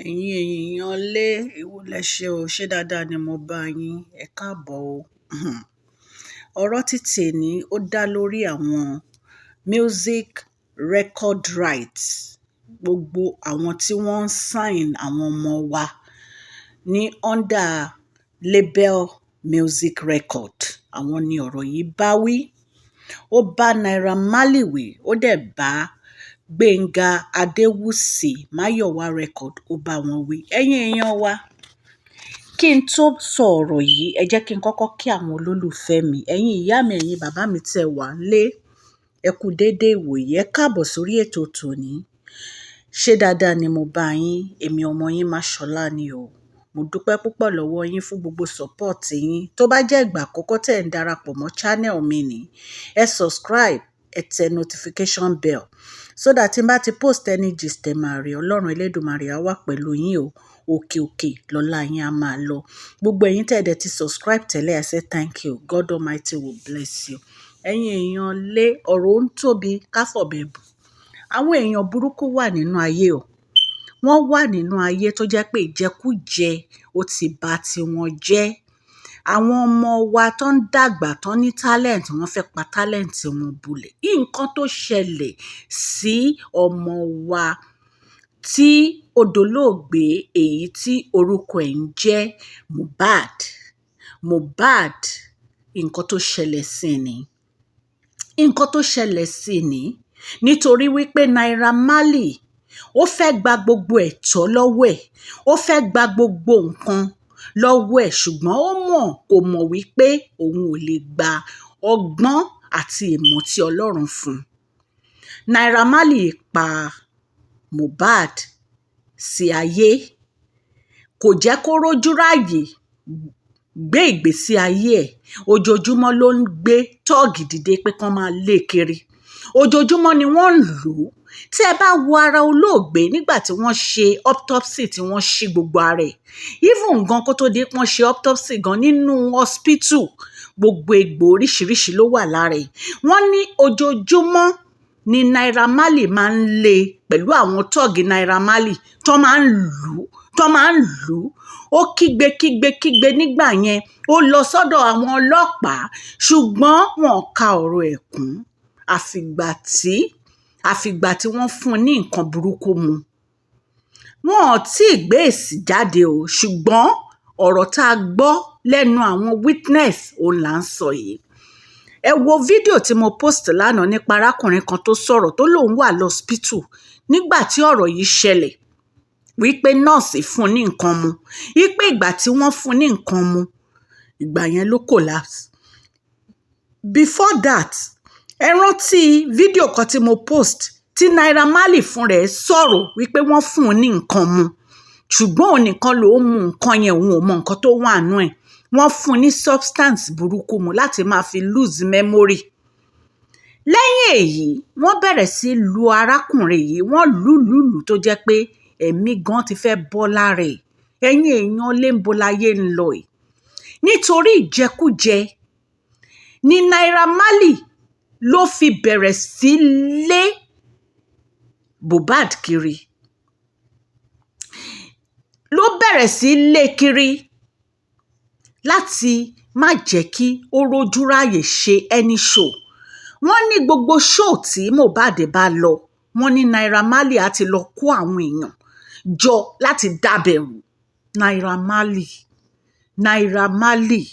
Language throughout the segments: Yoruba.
Ẹ̀yin èèyàn lé èwo lẹ ṣe o, ṣé dáadáa ni mo bá yín? Ẹ káàbọ̀ o. Ọ̀rọ̀ tí tèmi ó dá lórí àwọn music record rights, gbogbo àwọn tí wọ́n ń sign àwọn ọmọ wa ní under label music record. Àwọn ni ọ̀rọ̀ yìí bá wí. Ó bá Naira Marley wí, ó dẹ̀ bá Gbénga Adéwùsì Mayowa record ó bá wọn wí. Ẹ̀yin èèyàn wa, kí n tó sọ ọ̀rọ̀ yìí, ẹ jẹ́ kí n kọ́kọ́ kí àwọn olólùfẹ́ mi, ẹ̀yin ìyá mi, ẹ̀yin bàbá mi tẹ́ wà nílé, ẹ kú déédéé ìwòyí, ẹ káàbọ̀ sórí ètò tòní. Ṣé dáadáa ni mo bá yín? Èmi ọmọ yín Máṣọlá ni o. Mo dúpẹ́ púpọ̀ lọ́wọ́ yín fún gbogbo support yín. Tó bá jẹ́ ìgbà àkọ́kọ́ tẹ́ ń darapọ̀ mọ́ channel mi ni, ẹ subscribe, ẹ tẹ notification bell so that tí n bá ti post any gist ẹ máa rí. Ọlọ́run Elédùmarè á wà pẹ̀lú yín o. Òkè òkè lọ́lá yín á máa lọ. Gbogbo ẹ̀yin tẹ́ ẹ dẹ̀ ti subscribe tẹ́lẹ̀, I say thank you. God Almighty will bless you. Ẹ̀yin èèyàn lé, ọ̀rọ̀ ń tóbi káfọ̀bẹ̀ bù. Àwọn èèyàn burúkú wà nínú ayé o. Wọ́n wà nínú ayé tó jẹ́ pé ìjẹkújẹ ó ti bà tiwọn jẹ́. Àwọn ọmọ wa tó ń dàgbà tó ní talent, wọ́n fẹ́ pa talent wọn bulẹ̀. Nǹkan tó ṣẹlẹ̀ sí ọmọ wa tí ó dolóògbé, èyí tí orúkọ ẹ̀ ń jẹ́ Mohbad, nǹkan tó ṣẹlẹ̀ sí ni. Nǹkan tó ṣẹlẹ̀ sí ni nítorí wípé Naira Marley ó fẹ́ gba gbogbo ẹ̀tọ́ lọ́wọ́ ẹ̀, ó fẹ́ gba gbogbo nǹkan lọ́wọ́ ẹ̀, ṣùgbọ́n kò mọ̀ wípé òun ò lè gba ọgbọ́n àti ìmọ̀ tí Ọlọ́run fún un. Naira Marley pa Mohbad sí ayé, kò jẹ́ kó rójú ráàyè gbé ìgbésí ayé ẹ̀. Ojoojúmọ́ ló ń gbé tọ́ọ̀gì dìde pé kán máa lé kiri. Ojoojúmọ́ ni wọ́n ń lù ú. Tí ẹ bá wo ara olóògbé nígbà tí wọ́n ṣe autopsy, tí wọ́n ṣí gbogbo ara ẹ̀, even gan kó tó di pé wọ́n ṣe autopsy gan nínú hospital, gbogbo egbò oríṣiríṣi ló wà lára ẹ̀. Wọ́n ní ojoojúmọ́ ni Naira Marley máa ń lé pẹ̀lú àwọn tọ́ọ̀gì Naira Marley tó máa ń lù ú. Ó kígbe nígbà yẹn. Ó lọ sọ́dọ̀ àwọn ọlọ́pàá, ṣùgbọ́n wọn ka ọ̀rọ̀ ẹ̀ kún. Àfìgbà tí wọ́n fún un ní nǹkan burúkú mu. Wọn ò tí ì gbé èsì jáde o, ṣùgbọ́n ọ̀rọ̀ tá a gbọ́ lẹ́nu àwọn witness òun là ń sọ yìí. Ẹ wo fídíò tí mo post lánàá nípa arákùnrin kan tó sọ̀rọ̀ tó lóun wà lọ́spítù nígbà tí ọ̀rọ̀ yìí ṣẹlẹ̀, wípé nọ́ọ̀sì fún un ní nǹkan mu, wípé ìgbà tí wọ́n fún un ní nǹkan mu, ìgbà yẹn ló collapse. Before that, ẹ rántí fídíò kan tí mo post tí Naira Marley fún rẹ̀ sọ̀rọ̀ wípé wọ́n fún un ní nǹkan mu, ṣùgbọ́n òun nìkan ló mu nǹkan yẹn, òun ò mọ nǹkan tó wà nínú ẹ̀. Wọ́n fún un ní substance burúkú mu láti máa fi lose memory. Lẹ́yìn èyí, wọ́n bẹ̀rẹ̀ sí lu arákùnrin yìí, wọ́n lù tó jẹ́ pé ẹ̀mí gan ti fẹ́ bọ́ lára ẹ̀. Ẹ̀yin èèyàn lé ń bo láyé ń lọ ẹ̀. Nítorí ìjẹkújẹ ni Naira Marley ló fi bẹ̀rẹ̀ sí lé Mohbad kiri. Ló bẹ̀rẹ̀ sí lé kiri láti má jẹ́ kí ó rójú ráàyè ṣe any show. Wọ́n ní gbogbo show tí Mohbad bá lọ, wọ́n ní Naira Marley á ti lọ kó àwọn èèyàn jọ láti dábẹ̀rù. Naira Marley,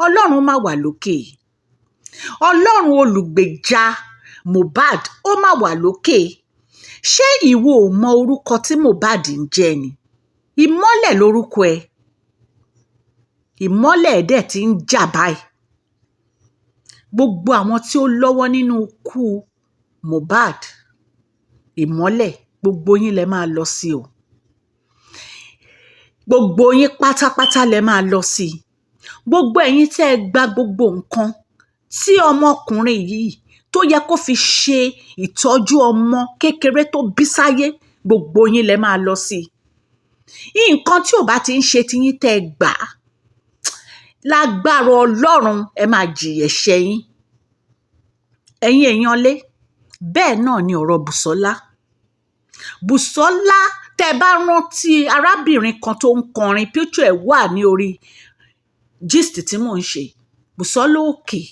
Ọlọ́run má wà lókè. Ọlọ́run olùgbèjà Mohbad ó má wà lókè. Ṣé ìwọ ò mọ orúkọ tí Mohbad ń jẹ́ ni? Ìmọ́lẹ̀ lórúkọ ẹ̀. Ìmọ́lẹ̀ ẹ̀ dẹ̀ ti ń jà báyìí. Gbogbo àwọn tí ó lọ́wọ́ nínú ikú Mohbad, ìmọ́lẹ̀, gbogbo yín lẹ máa lọ sí o. Gbogbo yín pátápátá lẹ máa lọ sí. Gbogbo ẹ̀yin tẹ́ ẹ gba gbogbo nǹkan tí ọmọkùnrin yìí tó yẹ kó fi ṣe ìtọ́jú ọmọ kékeré tó bí sáyé, gbogbo yín lẹ máa lọ sí. Nǹkan tí ò bá ti ń ṣe ti yín tẹ́ ẹ gbà, lágbára Ọlọ́run ẹ máa jìyà ẹ̀ṣẹ̀ yín. Ẹ̀yin èèyàn lé, bẹ́ẹ̀ náà ni ọ̀rọ̀ Busola tẹ́ bá rántí arábìnrin kan tó ń kọrin picture ẹ̀ wà ní orí gist tí mò ń ṣe, Busola Òkè,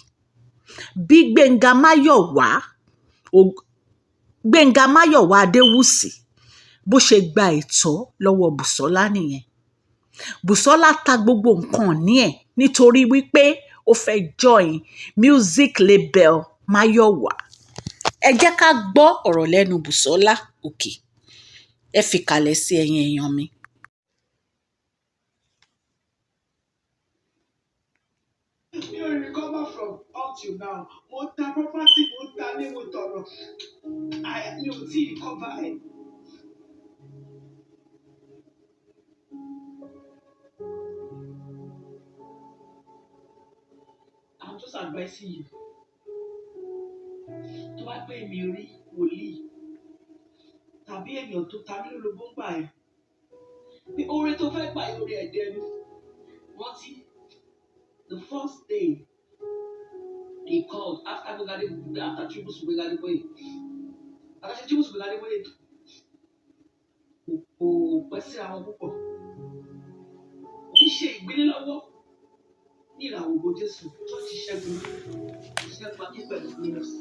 bí Gbénga Máyọ̀wá Adéwùsì bó ṣe gba ẹ̀tọ́ lọ́wọ́ Busola nìyẹn. Busola ta gbogbo nǹkan ní ẹ̀ nítorí wípé ó fẹ́ join music label Mayowa. Ẹ jẹ́ ká gbọ́ ọ̀rọ̀ lẹ́nu Busola Òkè. Ẹ fi kalẹ̀ sí ẹ̀yin èèyàn mi. Recover from up till now. Mo ta property, mo ta ní mo tọrọ. Mi ò tí ì recover ẹ̀. I'm just advising you. Tó bá pé mi rí wòlíì tàbí èèyàn tó ta mí lólobó ń gbà ẹ̀. Bí oore tó fẹ́ gbà orí ẹ̀dẹ́ mi. Rántí the first day he called after tributes to Gbénga Adébóyè. Àtàṣe tributes to Gbénga Adébóyè kò pẹ́ sí àwọn púpọ̀. Ó ń ṣe ìgbélé lọ́wọ́ ní ìràwọ̀ ògo Jésù tó ti ṣẹ́gun akí pẹ̀lú mílíọ̀sì.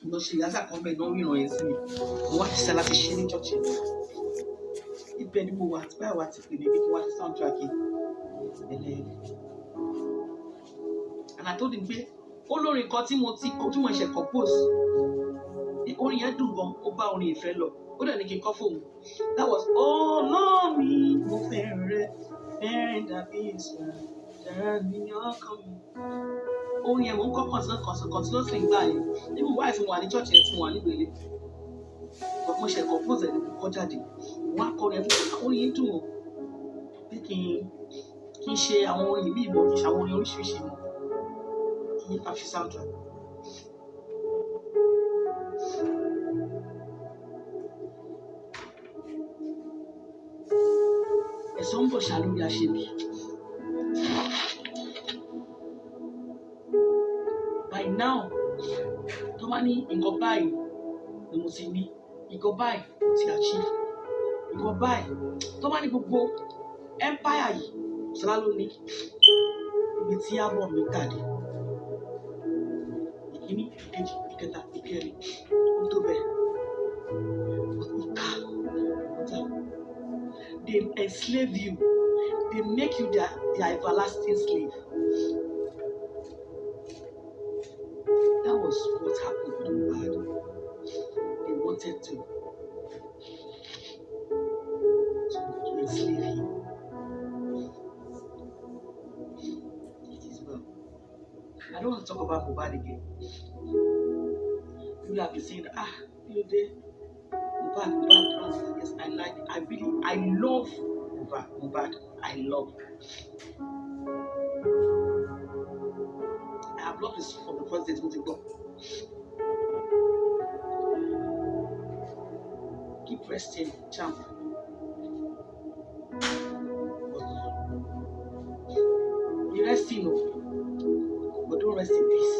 Mo ṣe ìyáṣà kan bẹ́ẹ̀ náà ríran yẹn sí mi. Mo wá ti sẹ́ láti ṣe ní church. Ibẹ̀ ni mo wà tí báyìí wá ti pè mí bí kí wá ti soundtrack yìí. And I told him pé olórin kan tí mo ṣe compose orin yẹn dùn gan, ó bá orin ìfẹ́ lọ, ó dẹ̀ ní kí n kọ fóun. That was olómi mo fẹ́ràn rẹ fẹ́ràn dàbí ìsìn dára ní ọkàn mi. Orin yẹn mo ń kọ́ continuously gbà yẹn níbi wáyé tí mo wà ní church yẹn tí mo wà nígbè ilé. Mo ṣe compose ẹ̀ ní kọ́ jáde wọ́n á kọrin ẹ̀ fún orin yẹn dùn ó bí kí n ṣe àwọn orin ìbí ìbọn kì í ṣe àwọn orin oríṣiríṣi mọ́. After soundtrack. Ẹ̀sọ́ ń bọ̀ ṣàlùyà ṣe bí. By now, tó bá ní nǹkan báyìí ni mo ti ní, nǹkan báyìí mo ti achieve, nǹkan báyìí tó bá ní gbogbo empire yìí Busola ló ní ibi tí àbọ̀ mi tàdé. Ìkíní, ìkejì, ìkẹta, ìkẹrin, ó tó bẹ́ẹ̀. They enslave you. They make you their everlasting slave. That was what happened to mohbad. They wanted to enslave you. It is well. I don't want to talk about mohbad again. People have been saying, you there? Mohbad. Yes, I love mohbad. I love. I have loved this from the first day to go. Keep resting, champ. Be resting, but don't rest in peace.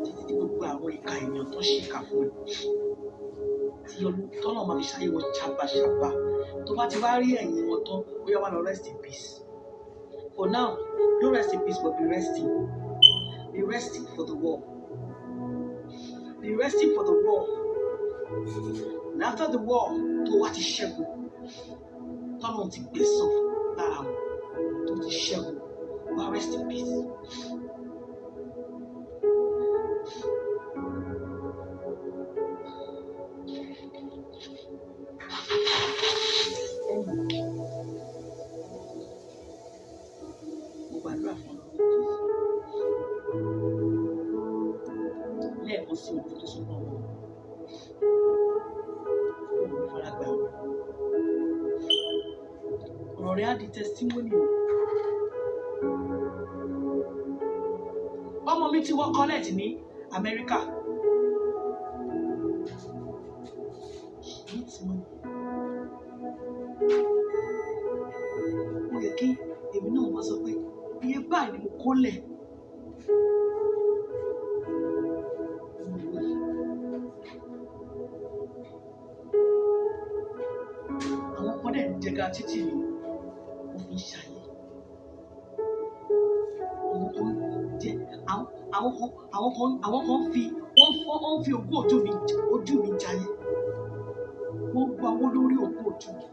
Títí gbogbo àwọn ìka ènìyàn tó ṣìkà fún ẹ. Tí tọ́lọ̀ máa fi ṣáyé wọn ṣàbàṣàbà. Tó bá ti wá rí ẹ̀yìn wọn tán, bóyá wà lọ rest in peace. For now, don't rest in peace, but be resting. Be resting for the war. Be resting for the war. And after the war, tó wá ti ṣẹ́gun. Tọ́lọ̀ ti gbẹ̀san lára wọn. Tó ti ṣẹ́gun. Wá rest in peace. Ọ̀rẹ́ á di testimony. Ọmọ mi ti wọ college ní Amẹ́ríkà. Ó yẹ kí èmi náà máa sọ pé iye báyìí ni mo kó lẹ̀. wọ́n dẹ̀ jẹ gratuity ni wọ́n fi ń ṣàyè. Àwọn kan jẹ àwọn kan fi wọ́n fi òkú ojú mi jayé. Wọ́n gba owó lórí òkú ojú mi.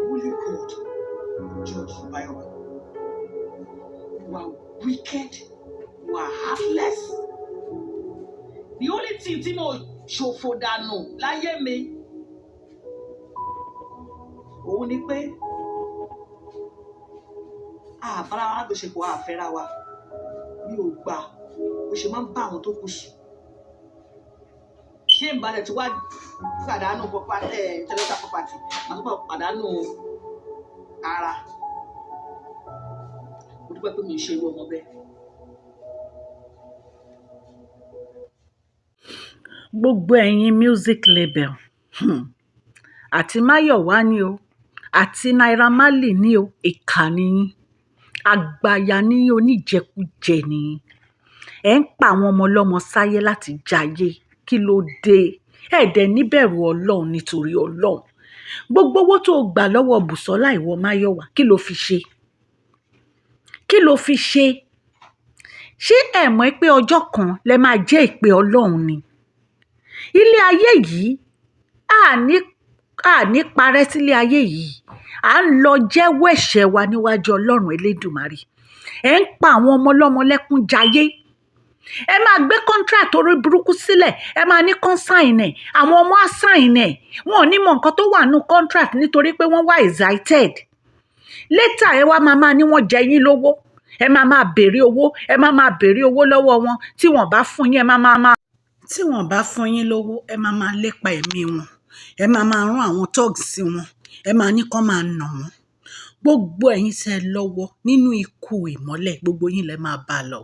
Holy God, Judge Mayowa, you are wicked, you are heartless. The only thing tí mo ṣòfò dànù láyé mi òun ni pé àbára wa lájọṣepọ̀ àfẹ́ra wa mi ò gbà bó ṣe máa ń bá àwọn tó kù sùn. Ṣé ìbálẹ̀ tí wá pàdánù intellectual property àti pàdánù ara? Mo dúpẹ́ pé mi ò ṣe irú ọmọ bẹ́ẹ̀. Gbogbo ẹ̀yin music label àti mayowa ni o àti Naira Marley ni o, ìkà ni yín, àgbàyà ni yín, oníjẹkújẹ ni yín. Ẹ ń pa àwọn ọmọ ọlọ́mọ sáyé láti jayé. Kí ló dé? Ẹ dẹ̀ níbẹ̀rù Ọlọ́run nítorí Ọlọ́run. Gbogbo owó tó gbà lọ́wọ́ Busola ìwọ mayowa, kí ló fi ṣe? Kí ló fi ṣe? Ṣé ẹ mọ̀ pé ọjọ́ kan lẹ máa jẹ́ ìpè Ọlọ́run ni? Ilé ayé yìí àní parẹ́ sílé ayé yìí. À ń lọ jẹ́wọ́ ẹ̀ṣẹ̀ wa níwájú Ọlọ́run Elédùmarè. Ẹ ń pa àwọn ọmọ ọlọ́mọ lẹ́kún jayé. Ẹ máa gbé contract orí burúkú sílẹ̀, ẹ máa ní kán sign ẹ̀, àwọn ọmọ á sign ẹ̀. Wọn ò ní mọ nǹkan tó wà nínú contract nítorí pé wọ́n wá excited. Later ẹ wá máa ní wọ́n jẹ yín lówó. Ẹ máa béèrè owó, ẹ máa béèrè owó lọ́wọ́ wọn. Tí wọ́n bá fún yín, tí wọ́n bá fún yín lówó, ẹ máa lépa ẹ̀mí wọn. Ẹ máa rán àwọn thugs sí wọn. Ẹ máa ní kán máa nà wọ́n. Gbogbo ẹ̀yin tẹ́ lọ́wọ́ nínú ikú ìmọ́lẹ̀, gbogbo yín lẹ máa bá lọ.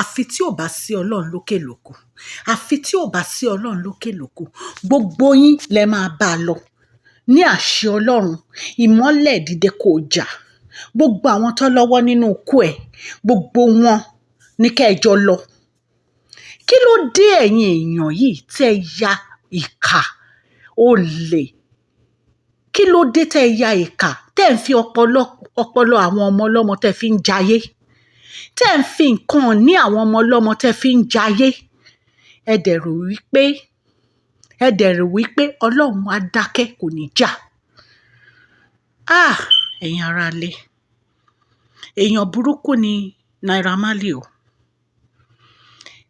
Àfi tí ò bá sí Ọlọ́run lókè lókù. Àfi tí ò bá sí Ọlọ́run lókè lókù. Gbogbo yín lẹ máa bá lọ. Ní àṣẹ Ọlọ́run, ìmọ́lẹ̀ dìde kò jà. Gbogbo àwọn tó lọ́wọ́ nínú ikú ẹ̀, gbogbo wọn ní kẹ́jọ lọ. Kí ló dé ẹ̀yin èèyàn yìí tẹ́ ya ìkà olè? Kí ló dé tẹ́ ya ìkà tẹ́ ń fi ọpọlọ àwọn ọmọ ọlọ́mọ tẹ́ fi ń jayé? Tẹ́ ń fi nǹkan ní àwọn ọmọ ọlọ́mọ tẹ́ fi ń jayé? Ẹ dẹ̀ rò wípé Ọlọ́run á dákẹ́ kò ní jà. Ẹ̀yin aráalé, èèyàn burúkú ni Naira Marley o.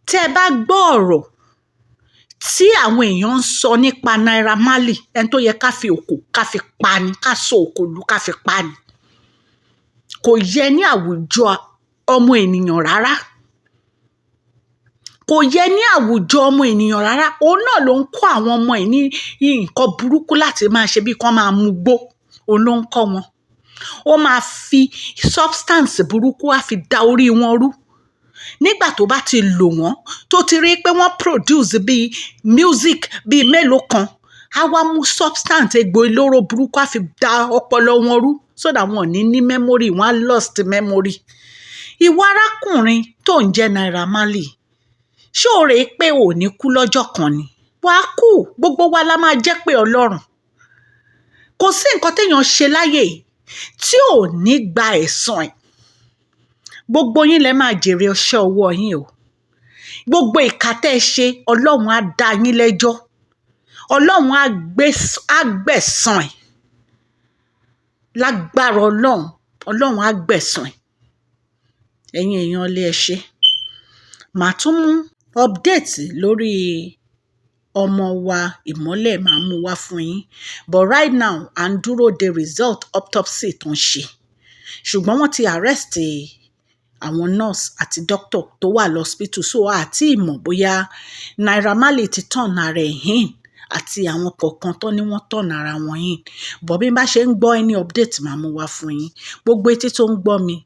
Tẹ́ ẹ bá gbọ́ ọ̀rọ̀ tí àwọn èèyàn ń sọ nípa Naira Marley, ẹni tó yẹ ká fi òkò ká fi pa ni, ká sọ òkò lù ká fi pa ni, kò yẹ ní àwùjọ ọmọ ènìyàn rárá. Kò yẹ ní àwùjọ ọmọ ènìyàn rárá. Òun náà ló ń kọ́ àwọn ọmọ ẹ̀ ní nǹkan burúkú láti máa ṣe bí kán máa mugbó. Òun ló ń kọ́ wọn. Ó máa fi substance burúkú á fi da orí wọn rú. Nígbà tó bá ti lò wọ́n, tó ti rí pé wọ́n produce bíi music bíi mélòó kan, á wá mú substance egbò olóró burúkú á fi da ọpọlọ wọn rú so that wọn ò ní memory, wọn á lost memory. Ìwọ arákùnrin tó ń jẹ́ Naira Marley, ṣé o rè pé ò ní kú lọ́jọ́ kan ni? Wàá kú, gbogbo wa la máa jẹ́ pé Ọlọ́run. Kò sí nǹkan téèyàn ṣe láyé tí ò ní gba ẹ̀san ẹ̀. Gbogbo yín lẹ máa jèrè ọṣẹ́ ọwọ́ yín o. Gbogbo ìkà tẹ́ ẹ ṣe, Ọlọ́run á dá yín lẹ́jọ́. Ọlọ́run á gbẹ̀san ẹ̀. Lágbára Ọlọ́run á gbẹ̀san ẹ̀. Ẹ̀yin èèyàn ilé ẹ ṣé. Màá tún mú update lórí ọmọ wa ìmọ́lẹ̀, máa mú wá fún yín. But right now, à ń dúró de result autopsy tó ń ṣe. Ṣùgbọ́n wọ́n ti arrest àwọn nurse àti doctor tó wà lọ́spítù, so àti ìmọ̀ bóyá Naira Marley ti turn ara ẹ̀ in àti àwọn kọ̀ọ̀kan tó ní wọ́n turn ara wọn in. But bí n bá ṣe ń gbọ́ any update máa mú wá fún yín. Gbogbo etí tó ń gbọ́ mi,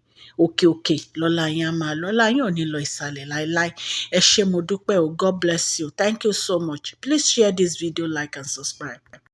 òkè òkè lọ́lá yín á máa lọ́lá yín ò ní lọ ìsàlẹ̀ láéláé. Ẹ ṣé mo dúpẹ́ o. God bless you. Thank you so much. Please share this video, like and subscribe.